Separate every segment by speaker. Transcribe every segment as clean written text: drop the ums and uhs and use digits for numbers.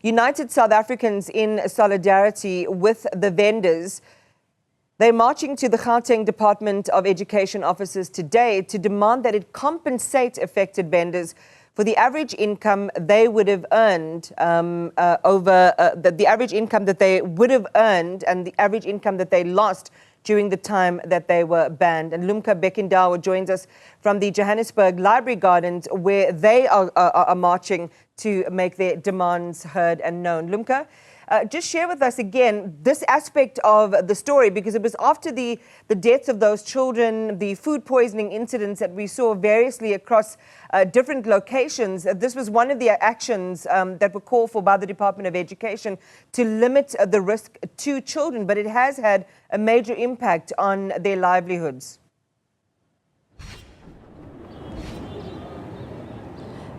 Speaker 1: United South Africans in solidarity with the vendors. They're marching to the Gauteng Department of Education offices today to demand that it compensate affected vendors for the average income they would have earned the average income that they would have earned and the average income that they lost during the time that they were banned. And Lumka Bekindawo joins us from the Johannesburg Library Gardens, where they are marching to make their demands heard and known. Lumka, just share with us again this aspect of the story, because it was after the deaths of those children, the food poisoning incidents that we saw variously across different locations. This was one of the actions that were called for by the Department of Education to limit the risk to children, but it has had a major impact on their livelihoods.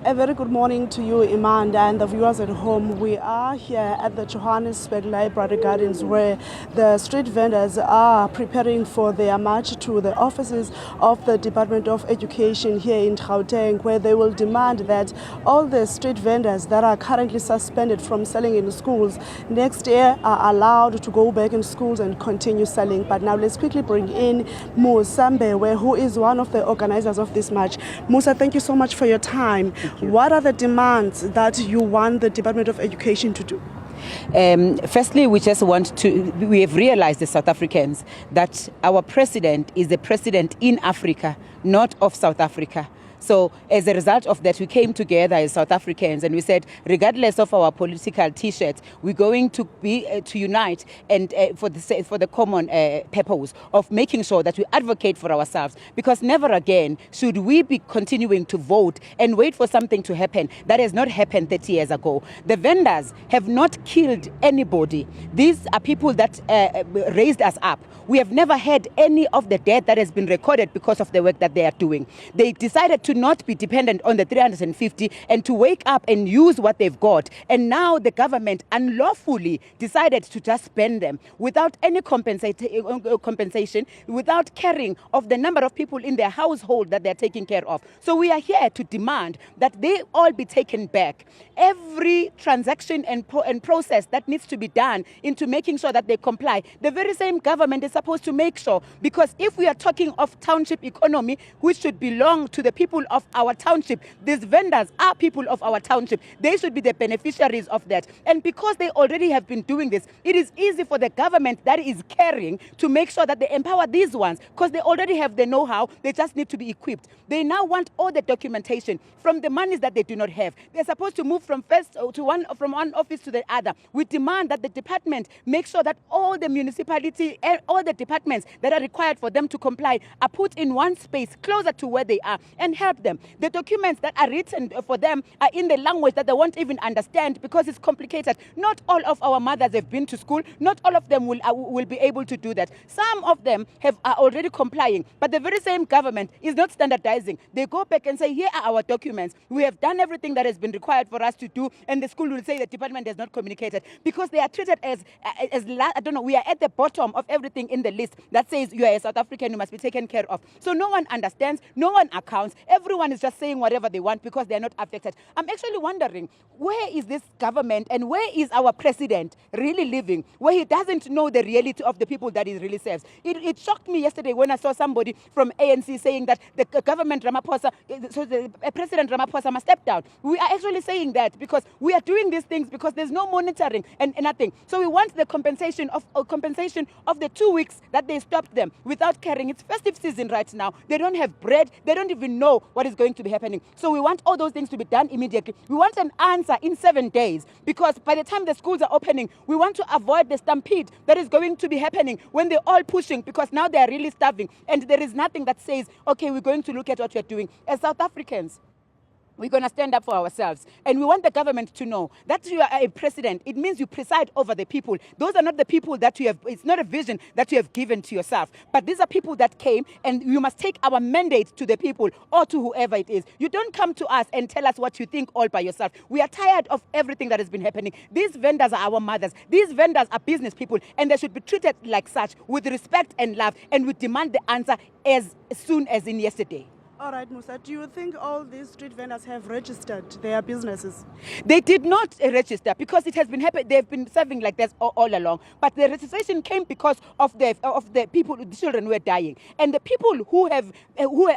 Speaker 2: A very good morning to you, Imanda, and the viewers at home. We are here at the Johannesburg Library Gardens, where the street vendors are preparing for their march to the offices of the Department of Education here in Gauteng, where they will demand that all the street vendors that are currently suspended from selling in schools next year are allowed to go back in schools and continue selling. But now let's quickly bring in Musa Mbewe, who is one of the organizers of this march. Musa, thank you so much for your time. What are the demands that you want the Department of Education to do?
Speaker 3: Firstly, we have realized as South Africans that our president is the president in Africa, not of South Africa. So as a result of that, we came together as South Africans and we said, regardless of our political T-shirts, we're going to to unite and for the common purpose of making sure that we advocate for ourselves, because never again should we be continuing to vote and wait for something to happen that has not happened 30 years ago. The vendors have not killed anybody. These are people that raised us up. We have never had any of the death that has been recorded because of the work that they are doing. They decided to not be dependent on the 350 and to wake up and use what they've got. And now the government unlawfully decided to just spend them without any compensation, without caring of the number of people in their household that they're taking care of. So we are here to demand that they all be taken back. Every transaction and process that needs to be done into making sure that they comply, the very same government is supposed to make sure, because if we are talking of township economy, which should belong to the people of our township, these vendors are people of our township. They should be the beneficiaries of that. And because they already have been doing this, it is easy for the government that is caring to make sure that they empower these ones, because they already have the know-how. They just need to be equipped. They now want all the documentation from the monies that they do not have. They're supposed to move from one office to the other. We demand that the department make sure that all the municipality and all the departments that are required for them to comply are put in one space closer to where they are and help them. The documents that are written for them are in the language that they won't even understand because it's complicated. Not all of our mothers have been to school. Not all of them will be able to do that. Some of them are already complying, but the very same government is not standardizing. They go back and say, here are our documents. We have done everything that has been required for us to do, and the school will say the department has not communicated, because they are treated as I don't know, we are at the bottom of everything in the list that says you are a South African, you must be taken care of. So no one understands, no one accounts. Everyone is just saying whatever they want because they are not affected. I'm actually wondering, where is this government and where is our president really living, where he doesn't know the reality of the people that he really serves? It shocked me yesterday when I saw somebody from ANC saying that the government Ramaphosa, so the President Ramaphosa must step down. We are actually saying that because we are doing these things because there's no monitoring and nothing. So we want the compensation of the 2 weeks that they stopped them without caring. It's festive season right now. They don't have bread. They don't even know what is going to be happening. So we want all those things to be done immediately. We want an answer in 7 days, because by the time the schools are opening, we want to avoid the stampede that is going to be happening when they're all pushing, because now they're really starving and there is nothing that says, okay, we're going to look at what you're doing. As South Africans, we're going to stand up for ourselves. And we want the government to know that you are a president. It means you preside over the people. Those are not the people that you have, it's not a vision that you have given to yourself. But these are people that came, and you must take our mandate to the people or to whoever it is. You don't come to us and tell us what you think all by yourself. We are tired of everything that has been happening. These vendors are our mothers. These vendors are business people, and they should be treated like such with respect and love. And we demand the answer as soon as in yesterday.
Speaker 2: All right, Musa, do you think all these street vendors have registered their businesses?
Speaker 3: They did not register because it has been happening. They've been serving like this all along. But the registration came because of the people, the children who were dying, and the people who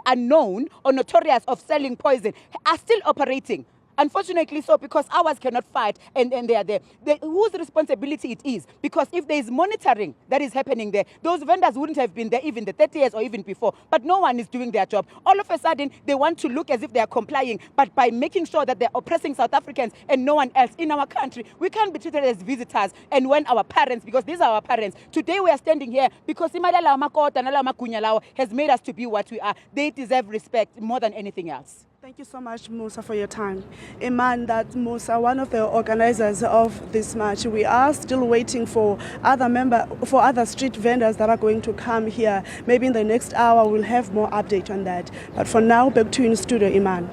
Speaker 3: are known or notorious of selling poison are still operating. Unfortunately so, because ours cannot fight and they are there. Whose responsibility it is? Because if there is monitoring that is happening there, those vendors wouldn't have been there even the 30 years or even before. But no one is doing their job. All of a sudden, they want to look as if they are complying, but by making sure that they're oppressing South Africans and no one else in our country. We can't be treated as visitors. And when our parents, because these are our parents, today we are standing here because Imadala Makota and Alama Kunyalawa has made us to be what we are. They deserve respect more than anything else.
Speaker 2: Thank you so much, Musa, for your time. Iman, that's Musa, one of the organizers of this march. We are still waiting for other street vendors that are going to come here. Maybe in the next hour we'll have more update on that. But for now, back to you in studio, Iman.